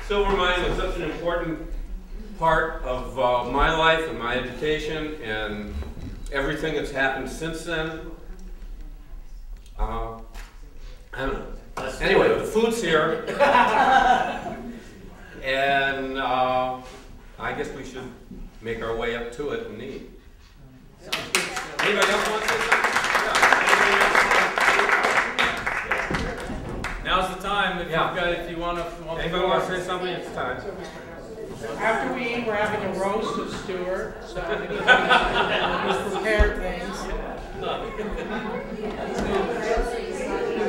Silvermine was such an important part of my life and my education and everything that's happened since then. I don't know. Anyway, the food's here. And I guess we should make our way up to it and eat. Anybody else want to say something? Now's the time if you want to. Anybody want to say something? It's time. After we eat, we're having a roast of Stewart. So he's prepared things.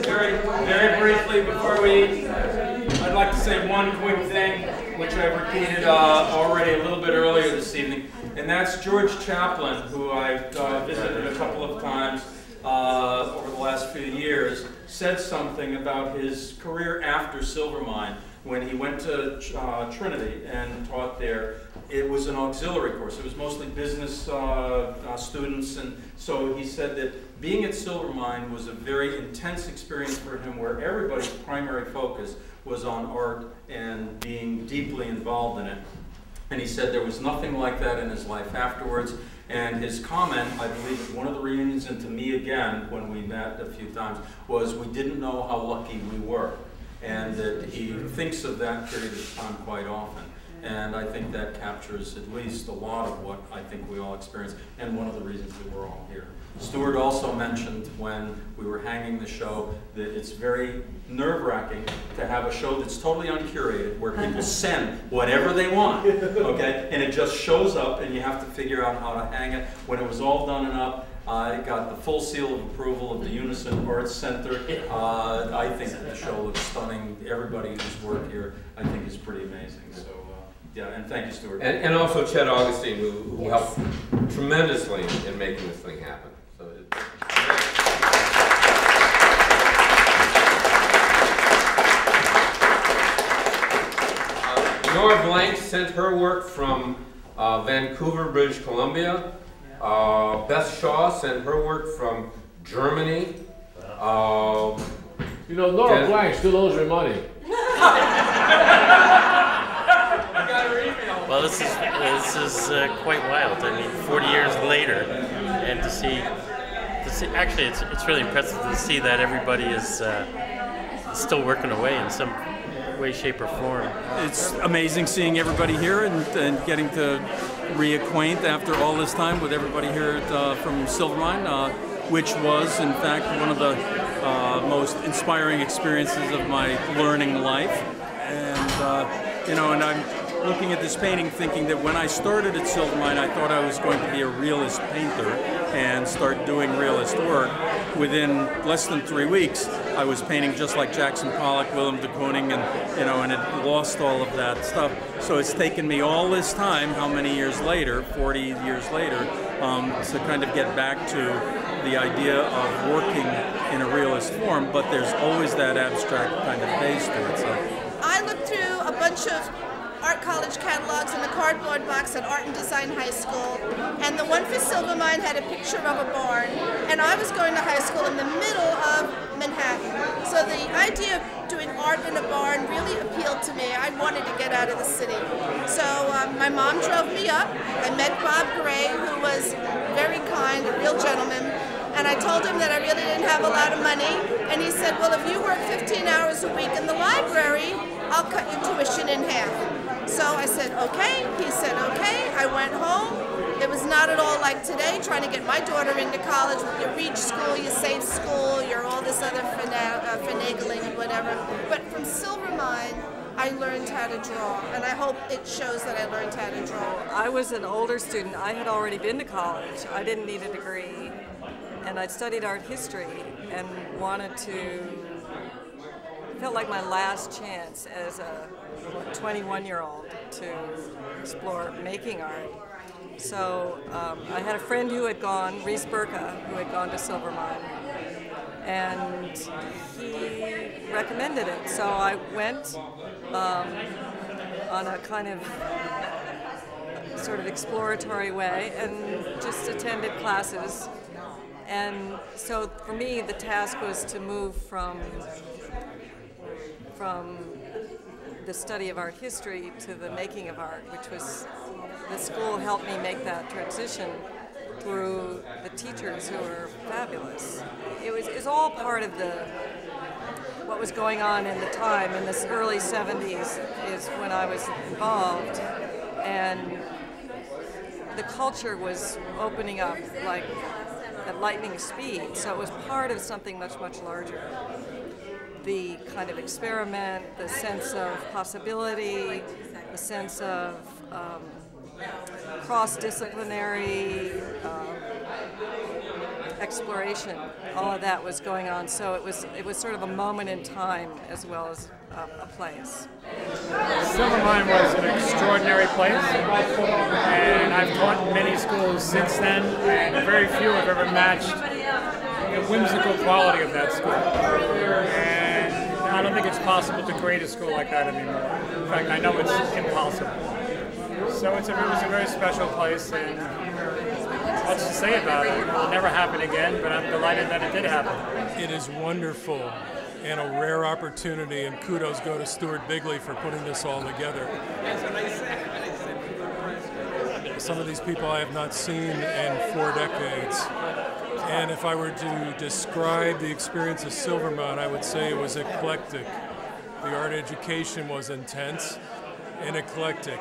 Very briefly before we eat, I'd like to say one quick thing, which I've repeated already a little bit earlier this evening, and that's George Chaplin, who I've visited a couple of times over the last few years, said something about his career after Silvermine. When he went to Trinity and taught there, it was an auxiliary course. It was mostly business students, and so he said that being at Silvermine was a very intense experience for him where everybody's primary focus was on art and being deeply involved in it. And he said there was nothing like that in his life afterwards. And his comment, I believe, at one of the reunions, and to me again when we met a few times, was we didn't know how lucky we were. And that he thinks of that period of time quite often. And I think that captures at least a lot of what I think we all experience, and one of the reasons that we're all here. Stewart also mentioned when we were hanging the show that it's very nerve-wracking to have a show that's totally uncurated, where people send whatever they want, okay? And it just shows up and you have to figure out how to hang it. When it was all done and up, it got the full seal of approval of the Unison Arts Center. I think that the show looks stunning. Everybody who's worked here, I think, is pretty amazing. So, yeah, and thank you, Stewart. And also Chet Augustine, who helped tremendously in making this thing happen. So Nora Blank sent her work from Vancouver, British Columbia. Beth Shaw sent her work from Germany. You know, Nora Blank still owes her money. Well, this is quite wild. I mean, 40 years later, and to see actually, it's really impressive to see that everybody is still working away in some way, shape, or form. It's amazing seeing everybody here and getting to reacquaint after all this time with everybody here from Silvermine, which was, in fact, one of the most inspiring experiences of my learning life. And you know, and I'm looking at this painting thinking that when I started at Silvermine, I thought I was going to be a realist painter and start doing realist work. Within less than 3 weeks, I was painting just like Jackson Pollock, Willem de Kooning, and you know, and it lost all of that stuff. So it's taken me all this time, how many years later, 40 years later, to kind of get back to the idea of working in a realist form, but there's always that abstract kind of base to it. So I looked through a bunch of art college catalogs in the cardboard box at Art and Design High School, and the one for Silvermine had a picture of a barn, and I was going to high school in the middle of Manhattan. So the idea of doing art in a barn really appealed to me. I wanted to get out of the city. So my mom drove me up. I met Bob Gray, who was very kind, a real gentleman, and I told him that I really didn't have a lot of money, and he said, well, if you work 15 hours a week in the library, I'll cut your tuition in half. So I said, okay. He said, okay. I went home. It was not at all like today, trying to get my daughter into college with your Reach school, your Safe school, your all this other finagling and whatever. But from Silvermine, I learned how to draw, and I hope it shows that I learned how to draw. I was an older student. I had already been to college. I didn't need a degree, and I'd studied art history and wanted to, felt like my last chance as a 21-year-old to explore making art. So I had a friend who had gone, Reese Burka, who had gone to Silvermine, and he recommended it. So I went on a kind of sort of exploratory way and just attended classes. And so for me, the task was to move from the study of art history to the making of art, which was, the school helped me make that transition through the teachers who were fabulous. It was all part of what was going on in the time. In the early 70s is when I was involved, and the culture was opening up like at lightning speed, so it was part of something much, much larger. The kind of experiment, the sense of possibility, the sense of cross-disciplinary exploration, all of that was going on. So it was sort of a moment in time as well as a place. Silvermine was an extraordinary place, and I've taught in many schools since then, and very few have ever matched the whimsical quality of that school. And I don't think it's possible to create a school like that anymore. In fact, I know it's impossible. So it was a very special place, and much to say about it. It will never happen again, but I'm delighted that it did happen. It is wonderful and a rare opportunity, and kudos go to Stewart Bigley for putting this all together. Some of these people I have not seen in 4 decades. And if I were to describe the experience of Silvermine, I would say it was eclectic. The art education was intense and eclectic.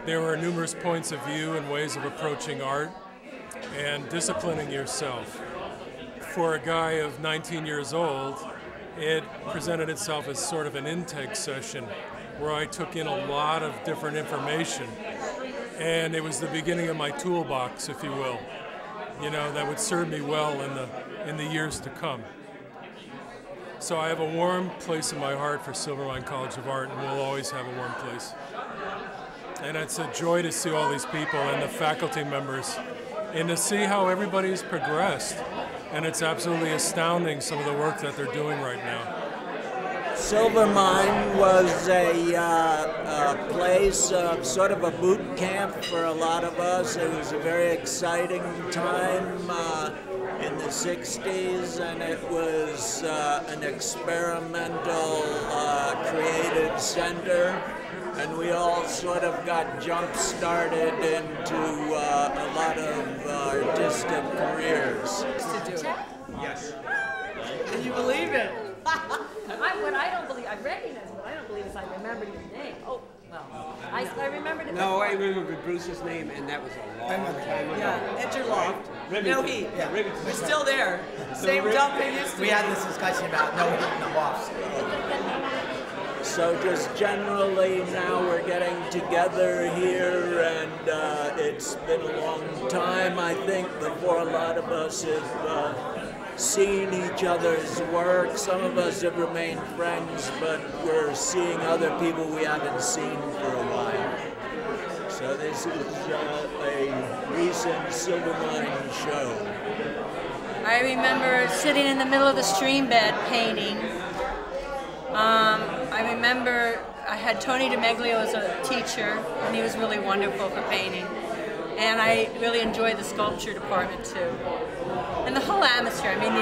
There were numerous points of view and ways of approaching art and disciplining yourself. For a guy of 19 years old, it presented itself as sort of an intake session where I took in a lot of different information. And it was the beginning of my toolbox, if you will, that would serve me well in the years to come. So I have a warm place in my heart for Silvermine College of Art, and we'll always have a warm place. And it's a joy to see all these people and the faculty members, and to see how everybody's progressed. And it's absolutely astounding, some of the work that they're doing right now. Silvermine was a place, sort of a boot camp for a lot of us. It was a very exciting time in the 60s, and it was an experimental creative center. And we all sort of got jump-started into a lot of artistic careers. Yes. Can you believe it? What I don't believe, I recognize what I don't believe is I remembered his name. Oh, well, I remembered it. No, I remember Bruce's name, and that was a long time ago. Yeah, Enter Loft. Remington. No heat. Yeah. We're still there. Same dump we used to. We had this discussion about no heat, no lofts. So just generally now we're getting together here, and it's been a long time, I think, before a lot of us have seen each other's work. Some of us have remained friends, but we're seeing other people we haven't seen for a while. So this is a recent Silvermine show. I remember sitting in the middle of the stream bed painting. I remember I had Tony DiMeglio as a teacher, and he was really wonderful for painting. And I really enjoyed the sculpture department too. And the whole atmosphere, I mean,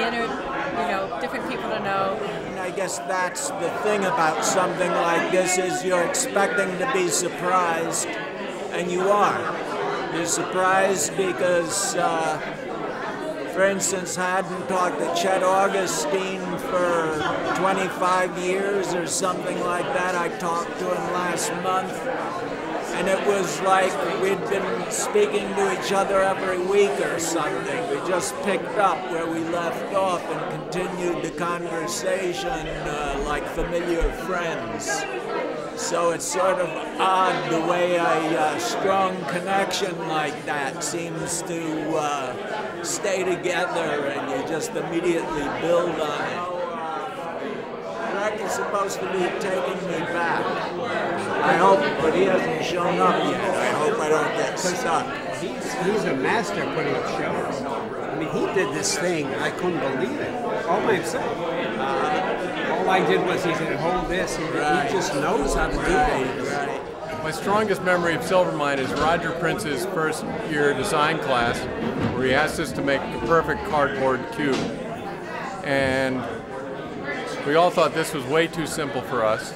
different people to know. And I guess that's the thing about something like this, is you're expecting to be surprised, and you are. You're surprised because, for instance, I hadn't talked to Chet Augustine for 25 years or something like that. I talked to him last month, and it was like we'd been speaking to each other every week or something. We just picked up where we left off and continued the conversation like familiar friends. So it's sort of odd the way a strong connection like that seems to stay together, and you just immediately build on it. Greg is supposed to be taking me back. I hope, but he hasn't shown up yet. I hope I don't get stuck. He's a master putting up shows. I mean, he did this thing. I couldn't believe it. All by himself. All I did was he said, hold this. He just knows how to do things. My strongest memory of Silvermine is Roger Prince's first year design class, where he asked us to make the perfect cardboard cube. And we all thought this was way too simple for us.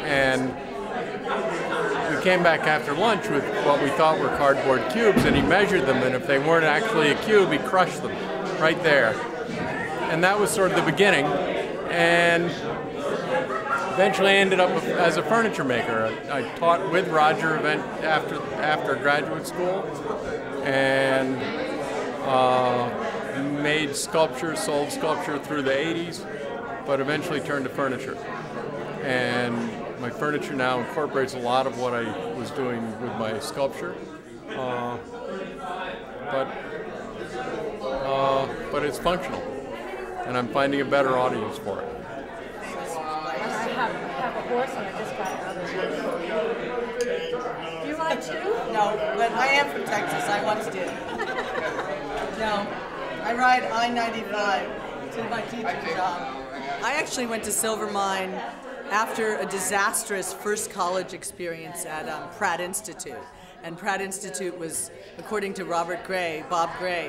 And we came back after lunch with what we thought were cardboard cubes, and he measured them, and if they weren't actually a cube, he crushed them right there. And that was sort of the beginning. And eventually I ended up as a furniture maker. I taught with Roger after graduate school, and made sculpture, sold sculpture through the 80s, but eventually turned to furniture. And my furniture now incorporates a lot of what I was doing with my sculpture, but it's functional, and I'm finding a better audience for it. I have a horse and I just got another. Do you ride too? No, but I am from Texas. I once did. No, I ride I-95 to my teaching job. I actually went to Silvermine after a disastrous first college experience at Pratt Institute. And Pratt Institute was, according to Bob Gray,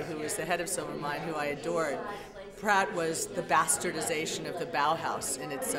who was the head of Silvermine, who I adored, Pratt was the bastardization of the Bauhaus in its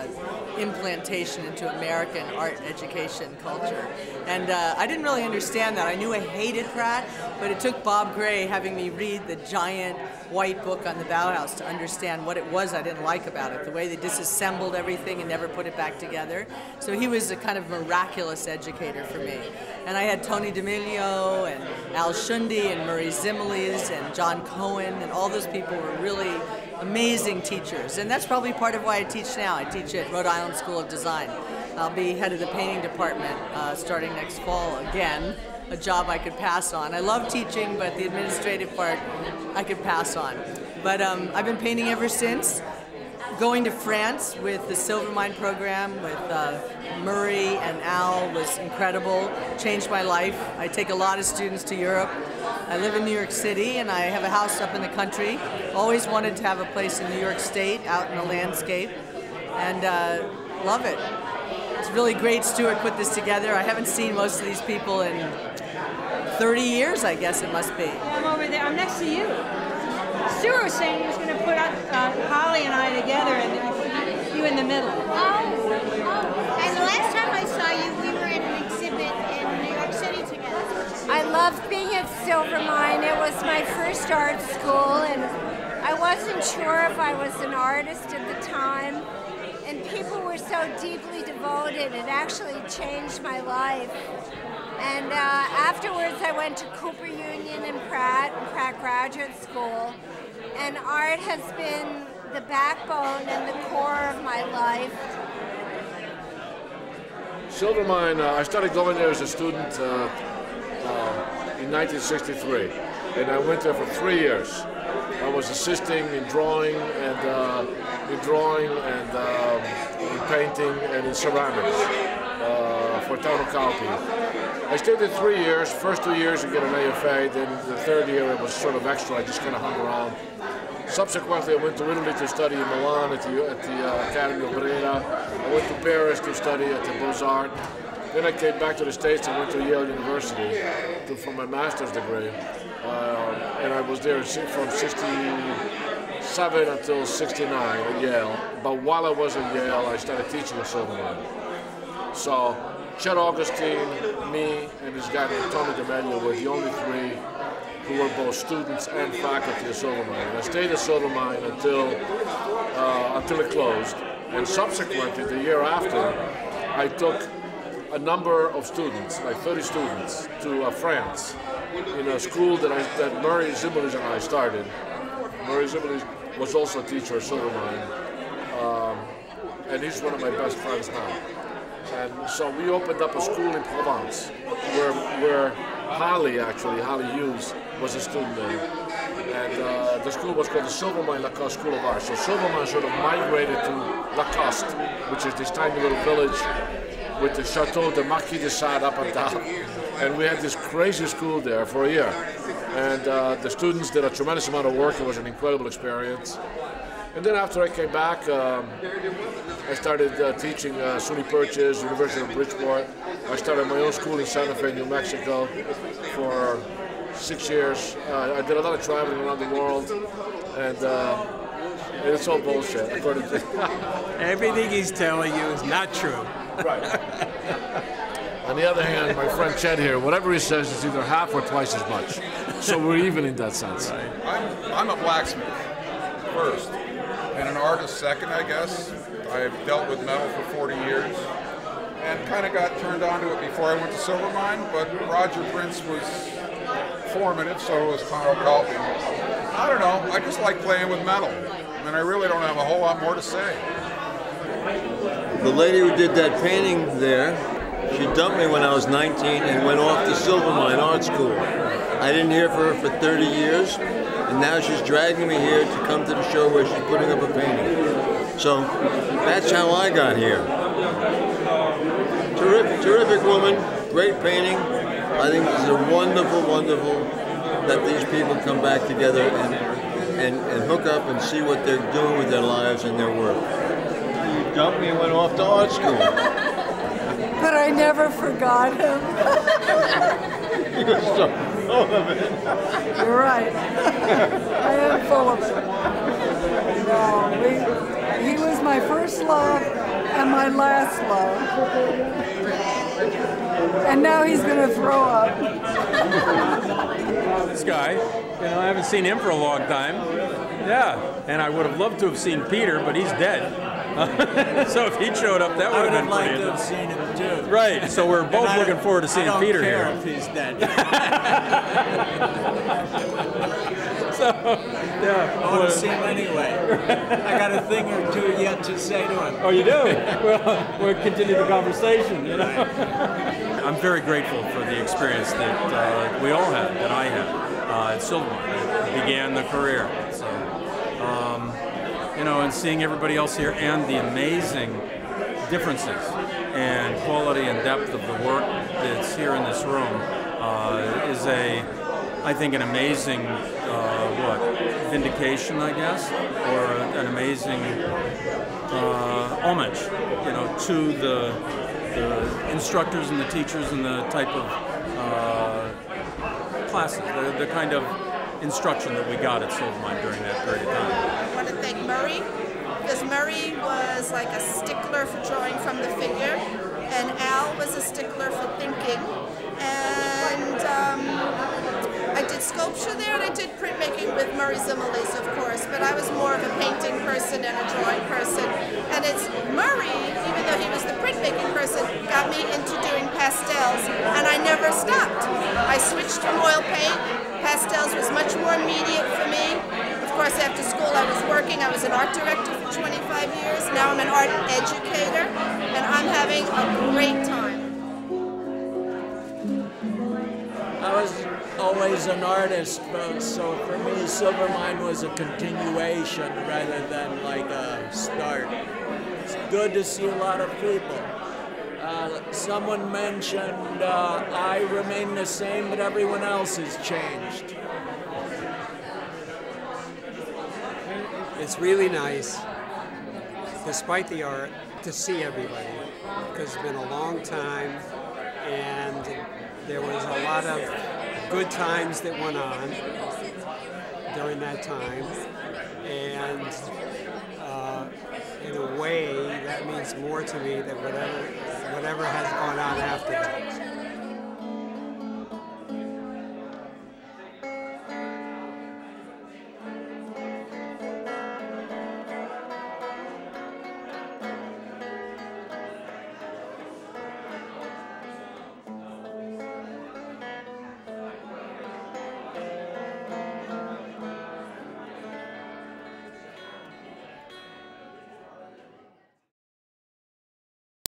implantation into American art education culture. And I didn't really understand that. I knew I hated Pratt, but it took Bob Gray having me read the giant white book on the Bauhaus to understand what it was I didn't like about it, the way they disassembled everything and never put it back together. So he was a kind of miraculous educator for me. And I had Tony D'Amelio and Al Shundi and Murray Zimmerles and John Cohen, and all those people were really amazing teachers. And that's probably part of why I teach now. I teach at Rhode Island School of Design. I'll be head of the painting department starting next fall again, a job I could pass on. I love teaching, but the administrative part I could pass on. But I've been painting ever since. Going to France with the Silvermine program with Murray and Al was incredible, changed my life. I take a lot of students to Europe. I live in New York City and I have a house up in the country. Always wanted to have a place in New York State, out in the landscape, and love it. It's really great Stewart put this together. I haven't seen most of these people in 30 years, I guess it must be. I'm over there, I'm next to you. Stewart was saying he was going to put Holly and I together and you in the middle. And the last time I saw you, we were at an exhibit in New York City together. I loved being at Silvermine. It was my first art school, and I wasn't sure if I was an artist at the time. And people were so deeply devoted, it actually changed my life. And afterwards, I went to Cooper Union and Pratt Graduate School. And art has been the backbone and the core of my life. Silvermine, I started going there as a student in 1963. And I went there for 3 years. I was assisting in drawing and in painting and in ceramics for Taunocalpi. I stayed there 3 years. First 2 years I get an AFA, then the third year it was sort of extra, I just kind of hung around. Subsequently I went to Italy to study in Milan at the Academy of Brera. I went to Paris to study at the Beaux-Arts. Then I came back to the States and went to Yale University for my master's degree. And I was there from 67 until 69 at Yale. But while I was at Yale, I started teaching at Silvermine. So Chet, Augustine, me, and this guy named Tony D'Amelio were the only three who were both students and faculty at Silvermine. And I stayed at Silvermine until it closed. And subsequently, the year after, I took a number of students, like 30 students, to France in a school that Murray Zimmerles and I started. Murray Zimmerles was also a teacher at Silvermine, and he's one of my best friends now. And so we opened up a school in Provence, where Holly Hughes, was a student there. And the school was called the Silvermine Lacoste School of Art. So Silvermine sort of migrated to Lacoste, which is this tiny little village with the Chateau de Marquis de Sade up on top. And we had this crazy school there for a year. And the students did a tremendous amount of work. It was an incredible experience. And then after I came back, I started teaching SUNY Purchase, University of Bridgeport. I started my own school in Santa Fe, New Mexico for 6 years. I did a lot of traveling around the world, and it's all bullshit, according to Everything he's telling you is not true. Right. On the other hand, my friend Chet here, whatever he says is either half or twice as much. So we're even in that sense. Right. I'm a blacksmith first, and an artist second, I guess. I've dealt with metal for 40 years, and kind of got turned on to it before I went to Silvermine, but Roger Prince was formative, so was Tono Calpi. I don't know, I just like playing with metal, and I really don't have a whole lot more to say. The lady who did that painting there, she dumped me when I was 19 and went off to Silvermine Art School. I didn't hear from her for 30 years, and now she's dragging me here to come to the show where she's putting up a painting. So that's how I got here. Terrific woman, great painting. I think it's wonderful that these people come back together and hook up and see what they're doing with their lives and their work. You dumped me and went off to art school. But I never forgot him. You're so full of it. You're right. I am full of it. No, he was my first love and my last love. And now he's going to throw up. This guy, you know, I haven't seen him for a long time. Yeah, and I would have loved to have seen Peter, but he's dead. So if he showed up, that would have been liked pretty. to have seen him too. Right, so we're both looking forward to seeing Peter here. I don't care if he's dead. So, yeah. I want to see him anyway. I got a thing or two yet to say to him. Oh, you do? Well, we'll continue the conversation, you know. I'm very grateful for the experience that we all had, that I had at Silvermine. It began the career. So, you know, and seeing everybody else here and the amazing differences and quality and depth of the work that's here in this room is I think an amazing, vindication, I guess, or an amazing homage, you know, to the instructors and the teachers and the type of classes, the kind of instruction that we got at Silvermine during that period of time. I want to thank Murray, because Murray was like a stickler for drawing from the figure, and Al was a stickler for thinking, and I did sculpture there, and I did printmaking with Murray Zimmerles, of course, but I was more of a painting person and a drawing person, and it's Murray, even though he was the printmaking person, got me into doing pastels, and I never stopped. I switched from oil paint. Pastels was much more immediate for me. Of course, after school I was working. I was an art director for 25 years. Now I'm an art educator, and I'm having a great time. I was always an artist, so for me, Silvermine was a continuation rather than like a start. It's good to see a lot of people. Someone mentioned I remain the same, but everyone else has changed. It's really nice, despite the art, to see everybody, because it's been a long time, and there was a lot of good times that went on during that time, and in a way, that means more to me than whatever has gone on after that.